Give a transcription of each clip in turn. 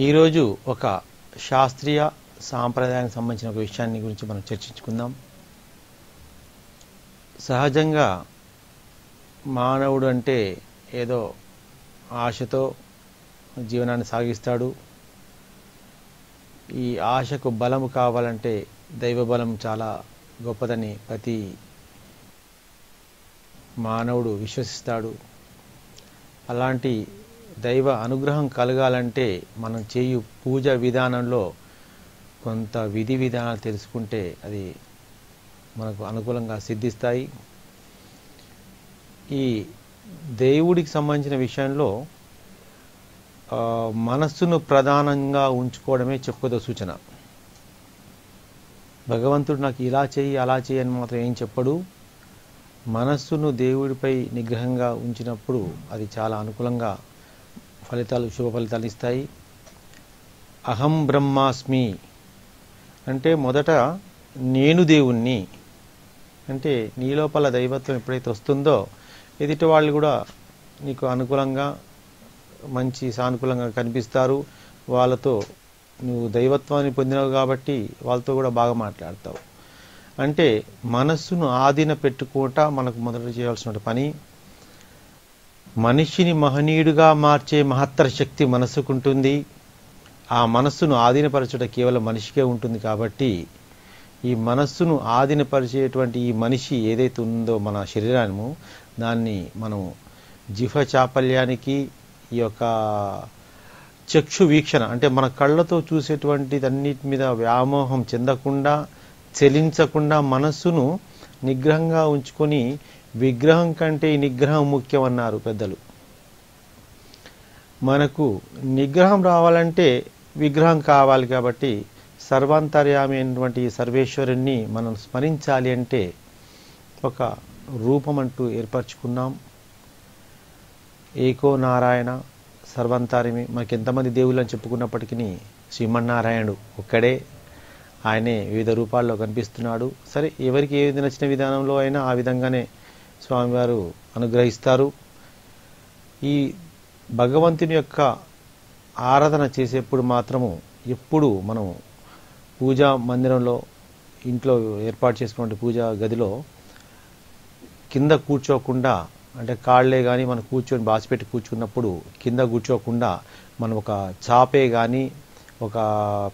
ఈరోజు ఒక శాస్త్రీయ సాంప్రదాయానికి సంబంధించిన ఒక విషయాన్ని గురించి మనం చర్చించుకుందాం. సహజంగా మానవుడు అంటే ఏదో ఆశతో జీవనాన్ని సాగిస్తాడు. ఈ ఆశకు బలము కావాలంటే దైవ బలం చాలా గొప్పదని ప్రతి మానవుడు విశ్వసిస్తాడు. అలాంటి దైవ అనుగ్రహం కలగాలంటే మనం చేయు పూజ విధానంలో కొంత విధి విధానాలు తెలుసుకుంటే అది మనకు అనుకూలంగా సిద్ధిస్తాయి. ఈ దేవుడికి సంబంధించిన విషయంలో మనస్సును ప్రధానంగా ఉంచుకోవడమే చెప్పుకోదో సూచన. భగవంతుడు నాకు ఇలా చేయి అలా చేయి అని మాత్రం ఏం చెప్పడు. మనస్సును దేవుడిపై నిగ్రహంగా ఉంచినప్పుడు అది చాలా అనుకూలంగా శుభ ఫలితాలు ఇస్తాయి. అహం బ్రహ్మాస్మి అంటే మొదట నేను దేవుణ్ణి అంటే నీ లోపల దైవత్వం ఎప్పుడైతే వస్తుందో ఎదుటి వాళ్ళు కూడా నీకు అనుకూలంగా మంచి సానుకూలంగా కనిపిస్తారు. వాళ్ళతో నువ్వు దైవత్వాన్ని పొందినావు కాబట్టి వాళ్ళతో కూడా బాగా మాట్లాడతావు. అంటే మనస్సును ఆధీన పెట్టుకుంటా మనకు మొదట చేయాల్సిన పని. మనిషిని మహనీయుడిగా మార్చే మహత్తర శక్తి మనస్సుకుంటుంది. ఆ మనస్సును ఆధీనపరచుట కేవలం మనిషికే ఉంటుంది. కాబట్టి ఈ మనస్సును ఆధీనపరిచేటువంటి ఈ మనిషి ఏదైతే ఉందో మన శరీరాన్ని దాన్ని మనం జిహ్వ చాపల్యానికి ఈ యొక్క చక్షు వీక్షణ అంటే మన కళ్ళతో చూసేటువంటిదన్నిటి మీద వ్యామోహం చెందకుండా చలించకుండా మనస్సును నిగ్రహంగా ఉంచుకొని విగ్రహం కంటే ఈ నిగ్రహం ముఖ్యం అన్నారు పెద్దలు. మనకు నిగ్రహం రావాలంటే విగ్రహం కావాలి. కాబట్టి సర్వాంతర్యామి అయినటువంటి సర్వేశ్వరుణ్ణి మనం స్మరించాలి అంటే ఒక రూపం అంటూ ఏర్పరచుకున్నాం. ఏకో నారాయణ సర్వాంతర్యామి. మనకి ఎంతమంది దేవుళ్ళు అని చెప్పుకున్నప్పటికీ శ్రీమన్నారాయణుడు ఒక్కడే. ఆయనే వివిధ రూపాల్లో కనిపిస్తున్నాడు. సరే, ఎవరికి ఏది నచ్చిన విధానంలో అయినా ఆ విధంగానే స్వామివారు అనుగ్రహిస్తారు. ఈ భగవంతుని యొక్క ఆరాధన చేసేప్పుడు మాత్రము ఎప్పుడు మనం పూజా మందిరంలో ఇంట్లో ఏర్పాటు చేసుకున్న పూజా గదిలో కింద కూర్చోకుండా అంటే కాళ్లే కానీ మనం కూర్చొని బాసిపెట్టి కూర్చున్నప్పుడు కింద కూర్చోకుండా మనం ఒక చాపే కానీ ఒక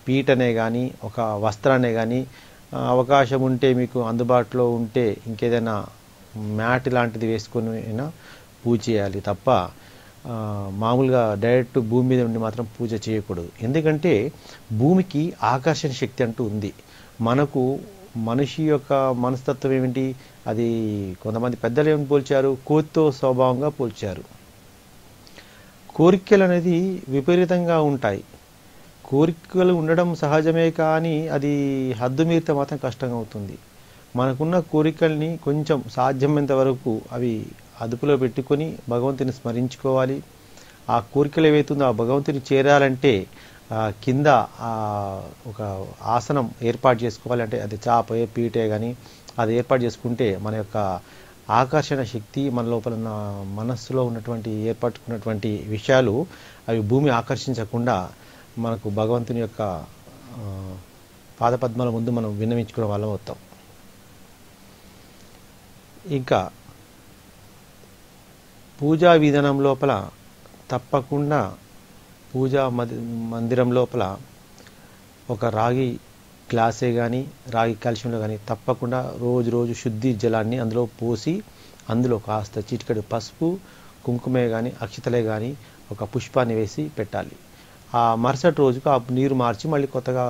పీటనే కానీ ఒక వస్త్రాన్ని కానీ అవకాశం ఉంటే మీకు అందుబాటులో ఉంటే ఇంకేదైనా మ్యాట్ లాంటిది వేసుకొని అయినా పూజ చేయాలి తప్ప మామూలుగా డైరెక్ట్ భూమి మీద ఉండి మాత్రం పూజ చేయకూడదు. ఎందుకంటే భూమికి ఆకర్షణ శక్తి అంటూ ఉంది. మనకు మనిషి యొక్క మనస్తత్వం ఏమిటి? అది కొంతమంది పెద్దలు ఏమి పోల్చారు? కోతితో స్వభావంగా పోల్చారు. కోరికలు అనేది విపరీతంగా ఉంటాయి. కోరికలు ఉండడం సహజమే, కానీ అది హద్దు మీరితే మాత్రం కష్టంగా అవుతుంది. మనకున్న కోరికల్ని కొంచెం సాధ్యమైనంత వరకు అవి అదుపులో పెట్టుకొని భగవంతుని స్మరించుకోవాలి. ఆ కోరికలు ఏవైతుందో ఆ భగవంతుని చేరాలంటే కింద ఒక ఆసనం ఏర్పాటు చేసుకోవాలి. అంటే అది చాపే పీటే కానీ అది ఏర్పాటు చేసుకుంటే మన యొక్క ఆకర్షణ శక్తి మన లోపల ఉన్న మనస్సులో ఉన్నటువంటి ఏర్పట్టుకున్నటువంటి విషయాలు అవి భూమి ఆకర్షించకుండా మనకు భగవంతుని యొక్క పాదపద్మాల ముందు మనం విన్నవించుకునే వాళ్ళం అవుతాం. ఇంకా పూజా విధానం లోపల తప్పకుండా పూజా మందిరం లోపల ఒక రాగి గ్లాసే కానీ రాగి కాల్షియంలో కానీ తప్పకుండా రోజు శుద్ధి జలాన్ని అందులో పోసి అందులో కాస్త చిటికెడు పసుపు కుంకుమే కానీ అక్షతలే కానీ ఒక పుష్పాన్ని వేసి పెట్టాలి. ఆ మరుసటి రోజుకు ఆ నీరు మార్చి మళ్ళీ కొత్తగా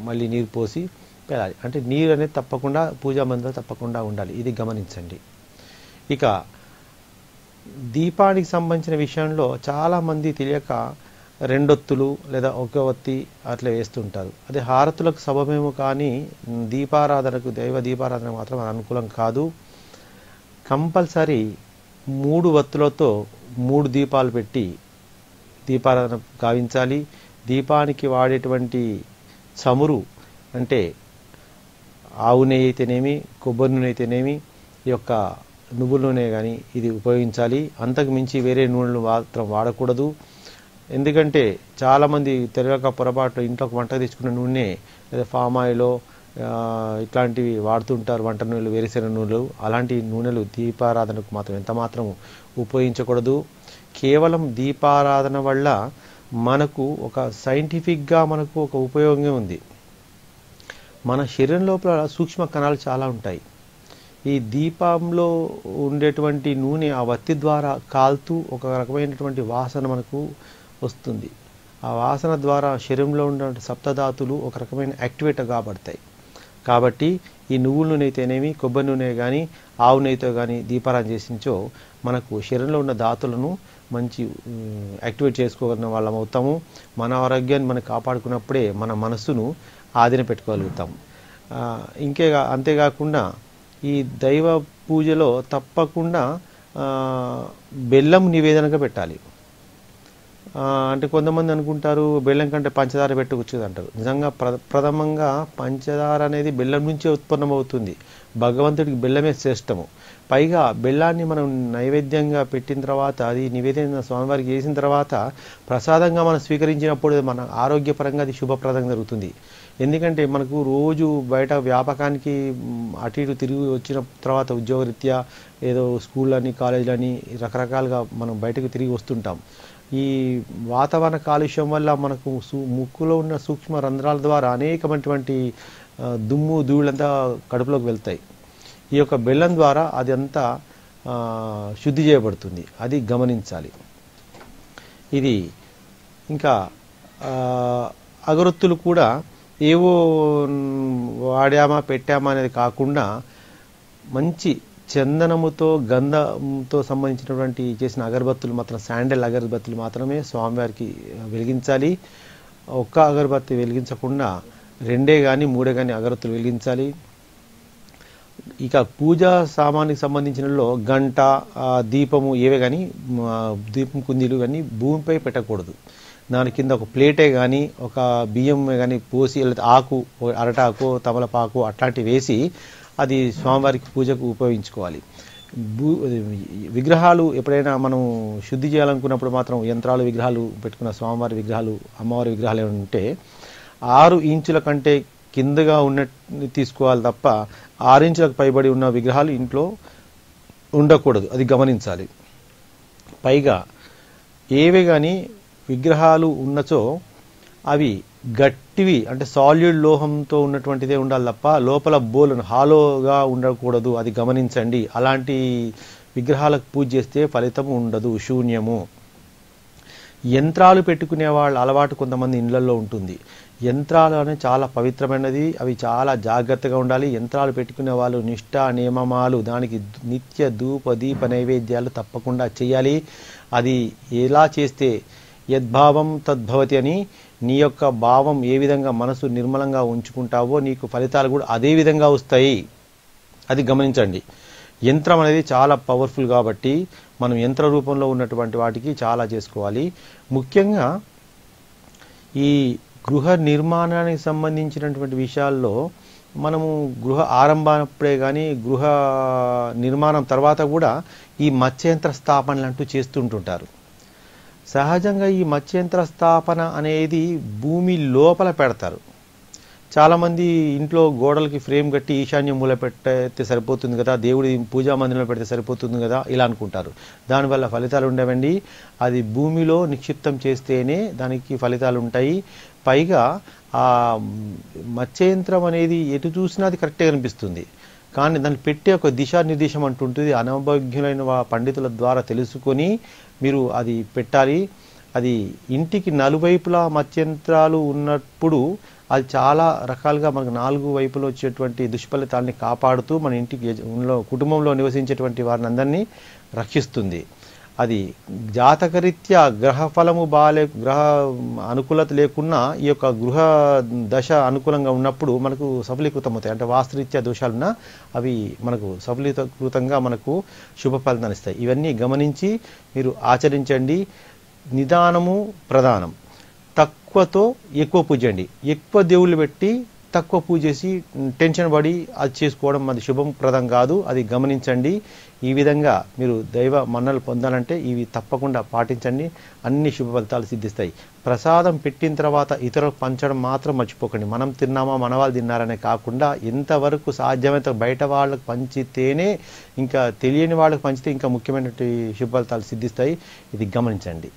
మళ్ళీ నీరు పోసి పెట్టాలి. అంటే నీరు అనేది తప్పకుండా పూజా మందిరంలో తప్పకుండా ఉండాలి. ఇది గమనించండి. ఇక దీపానికి సంబంధించిన విషయంలో చాలామంది తెలియక రెండొత్తులు లేదా ఒక ఒత్తి అట్లా వేస్తుంటారు. అది హారతులకు సబమేమో కానీ దీపారాధనకు దైవ దీపారాధన మాత్రం అనుకూలం కాదు. కంపల్సరీ 3 ఒత్తులతో 3 దీపాలు పెట్టి దీపారాధన గావించాలి. దీపానికి వాడేటువంటి చమురు అంటే ఆవు నెయ్యి అయితేనేమి కొబ్బరి నూనె అయితేనేమి ఈ యొక్క నువ్వుల నూనె కానీ ఇది ఉపయోగించాలి. అంతకు మించి వేరే నూనెలు మాత్రం వాడకూడదు. ఎందుకంటే చాలామంది తెలియక పొరపాటు ఇంట్లోకి వంట తెచ్చుకున్న నూనె లేదా ఫామ్ ఆయిల్ ఇట్లాంటివి వాడుతుంటారు. వంట నూనెలు, వేరుశెనగ నూనెలు, అలాంటి నూనెలు దీపారాధనకు మాత్రం ఎంత మాత్రం ఉపయోగించకూడదు. కేవలం దీపారాధన వల్ల మనకు ఒక సైంటిఫిక్గా మనకు ఒక ఉపయోగం ఉంది. మన శరీరం లోపల సూక్ష్మ కణాలు చాలా ఉంటాయి. ఈ దీపంలో ఉండేటువంటి నూనె ఆ వత్తి ద్వారా కాలుతూ ఒక రకమైనటువంటి వాసన మనకు వస్తుంది. ఆ వాసన ద్వారా శరీరంలో ఉన్న సప్తధాతులు ఒక రకమైన యాక్టివేట్ కాబడతాయి. కాబట్టి ఈ నువ్వుల నూనె అయితేనేమి, కొబ్బరి నూనె కానీ, ఆవు నెయ్యితో కానీ దీపారాధన చేసించో మనకు శరీరంలో ఉన్న ధాతులను మంచి యాక్టివేట్ చేసుకోగలిగిన వాళ్ళం అవుతాము. మన ఆరోగ్యాన్ని మనం కాపాడుకున్నప్పుడే మన మనస్సును ఆధీన పెట్టుకోగలుగుతాము. అంతేకాకుండా ఈ దైవ పూజలో తప్పకుండా బెల్లం నివేదనగా పెట్టాలి. అంటే కొంతమంది అనుకుంటారు బెల్లం కంటే పంచదార పెట్టుకొచ్చు అంటారు. నిజంగా ప్రథమంగా పంచదార అనేది బెల్లం నుంచే ఉత్పన్నమవుతుంది. భగవంతుడికి బెల్లమే శ్రేష్టము. పైగా బెల్లాన్ని మనం నైవేద్యంగా పెట్టిన తర్వాత, అది నివేదన స్వామివారికి చేసిన తర్వాత ప్రసాదంగా మనం స్వీకరించినప్పుడు మన ఆరోగ్యపరంగా అది శుభప్రదంగా జరుగుతుంది. ఎందుకంటే మనకు రోజు బయట వ్యాపకానికి అటు ఇటు తిరిగి వచ్చిన తర్వాత ఉద్యోగరీత్యా ఏదో స్కూళ్ళని, కాలేజీలని రకరకాలుగా మనం బయటకు తిరిగి వస్తుంటాం. ఈ వాతావరణ కాలుష్యం వల్ల మనకు ముక్కులో ఉన్న సూక్ష్మ రంధ్రాల ద్వారా అనేకమైనటువంటి దుమ్ము ధూళంతా కడుపులోకి వెళ్తాయి. ఈ యొక్క బెల్లం ద్వారా అది అంతా శుద్ధి చేయబడుతుంది. అది గమనించాలి. ఇది ఇంకా అగరొత్తులు కూడా ఏవో వాడామా పెట్టామా అనేది కాకుండా మంచి చందనముతో గంధంతో సంబంధించినటువంటి చేసిన అగరబత్తులు మాత్రం, శాండల్ అగరబత్తులు మాత్రమే స్వామివారికి వెలిగించాలి. ఒక్క అగరబత్తి వెలిగించకుండా 2 కానీ 3 కానీ అగరబత్తులు వెలిగించాలి. ఇక పూజా సామానికి సంబంధించినలో గంట, దీపము ఏవే కానీ, దీపం కుందీలు కానీ భూమిపై పెట్టకూడదు. దాని కింద ఒక ప్లేటే కానీ, ఒక బియ్యం కానీ పోసి, లేదా ఆకు, అరటాకు, తమలపాకు అట్లాంటివి వేసి అది స్వామివారికి పూజకు ఉపయోగించుకోవాలి. విగ్రహాలు ఎప్పుడైనా మనం శుద్ధి చేయాలనుకున్నప్పుడు మాత్రం యంత్రాలు విగ్రహాలు పెట్టుకున్న స్వామివారి విగ్రహాలు, అమ్మవారి విగ్రహాలు ఏమైనా ఉంటే 6 ఇంచుల కంటే కిందగా ఉన్నట్టు తీసుకోవాలి తప్ప 6 ఇంచులకు పైబడి ఉన్న విగ్రహాలు ఇంట్లో ఉండకూడదు. అది గమనించాలి. పైగా ఏవే కానీ విగ్రహాలు ఉన్నచో అవి గట్టివి, అంటే సాల్యూడ్ లోహంతో ఉన్నటువంటిదే ఉండాలి తప్ప లోపల బోలను హాలోగా ఉండకూడదు. అది గమనించండి. అలాంటి విగ్రహాలకు పూజ చేస్తే ఫలితం ఉండదు, శూన్యము. యంత్రాలు పెట్టుకునే వాళ్ళ అలవాటు కొంతమంది ఇళ్లలో ఉంటుంది. యంత్రాలు అనేది చాలా పవిత్రమైనది. అవి చాలా జాగ్రత్తగా ఉండాలి. యంత్రాలు పెట్టుకునే వాళ్ళు నిష్ఠ నియమాలు, దానికి నిత్య ధూప దీప నైవేద్యాలు తప్పకుండా చేయాలి. అది ఎలా చేస్తే యద్భావం తద్భవతి అని, నీ యొక్క భావం ఏ విధంగా మనసు నిర్మలంగా ఉంచుకుంటావో నీకు ఫలితాలు కూడా అదే విధంగా వస్తాయి. అది గమనించండి. యంత్రం అనేది చాలా పవర్ఫుల్ కాబట్టి మనం యంత్ర రూపంలో ఉన్నటువంటి వాటికి చాలా చేసుకోవాలి. ముఖ్యంగా ఈ గృహ నిర్మాణానికి సంబంధించినటువంటి విషయాల్లో మనము గృహ ఆరంభమైనప్పుడే కానీ గృహ నిర్మాణం తర్వాత కూడా ఈ మత్స్యంత్ర స్థాపనలు అంటూ చేస్తుంటుంటారు. సహజంగా ఈ మత్స్యంత్ర స్థాపన అనేది భూమి లోపల పెడతారు. చాలామంది ఇంట్లో గోడలకి ఫ్రేమ్ కట్టి ఈశాన్య మూల పెడితే సరిపోతుంది కదా, దేవుడి పూజా మందిరంలో పెడితే సరిపోతుంది కదా ఇలా అనుకుంటారు. దానివల్ల ఫలితాలు ఉండవండి. అది భూమిలో నిక్షిప్తం చేస్తేనే దానికి ఫలితాలు ఉంటాయి. పైగా ఆ మత్స్యంత్రం అనేది ఎటు చూసినా అది కరెక్ట్గా కనిపిస్తుంది, కానీ దాన్ని పెట్టే ఒక దిశానిర్దేశం అంటుంటుంది. అనుభవజ్ఞులైన పండితుల ద్వారా తెలుసుకొని మీరు అది పెట్టాలి. అది ఇంటికి నలువైపులా మత్స్యంత్రాలు ఉన్నప్పుడు అది చాలా రకాలుగా మనకు 4 వైపులు వచ్చేటువంటి దుష్ఫలితాలని కాపాడుతూ మన ఇంటికి కుటుంబంలో నివసించేటువంటి వారిని అందరినీ రక్షిస్తుంది. అది జాతకరీత్యా గ్రహఫలము గ్రహ అనుకూలత లేకున్నా ఈ యొక్క గృహ దశ అనుకూలంగా ఉన్నప్పుడు మనకు సఫలీకృతం అవుతాయి. అంటే వాస్తురీత్యా దోషాలున్నా అవి మనకు సఫలీకృతంగా మనకు శుభ ఫలితాన్ని ఇస్తాయి. ఇవన్నీ గమనించి మీరు ఆచరించండి. నిదానము ప్రధానం. తక్కువతో ఎక్కువ పూజండి. ఎక్కువ దేవుళ్ళు పెట్టి తక్కువ పూజ చేసి టెన్షన్ పడి అది చేసుకోవడం అది శుభప్రదం కాదు, అది గమనించండి. ఈ విధంగా మీరు దైవ మన్నలు పొందాలంటే ఇవి తప్పకుండా పాటించండి, అన్ని శుభ ఫలితాలు సిద్ధిస్తాయి. ప్రసాదం పెట్టిన తర్వాత ఇతరులకు పంచడం మాత్రం మర్చిపోకండి. మనం తిన్నామా మన వాళ్ళు తిన్నారనే కాకుండా ఎంతవరకు సాధ్యమైతే బయట వాళ్ళకు పంచితేనే, ఇంకా తెలియని వాళ్ళకు పంచితే ఇంకా ముఖ్యమైనటువంటి శుభ ఫలితాలు సిద్ధిస్తాయి. ఇది గమనించండి.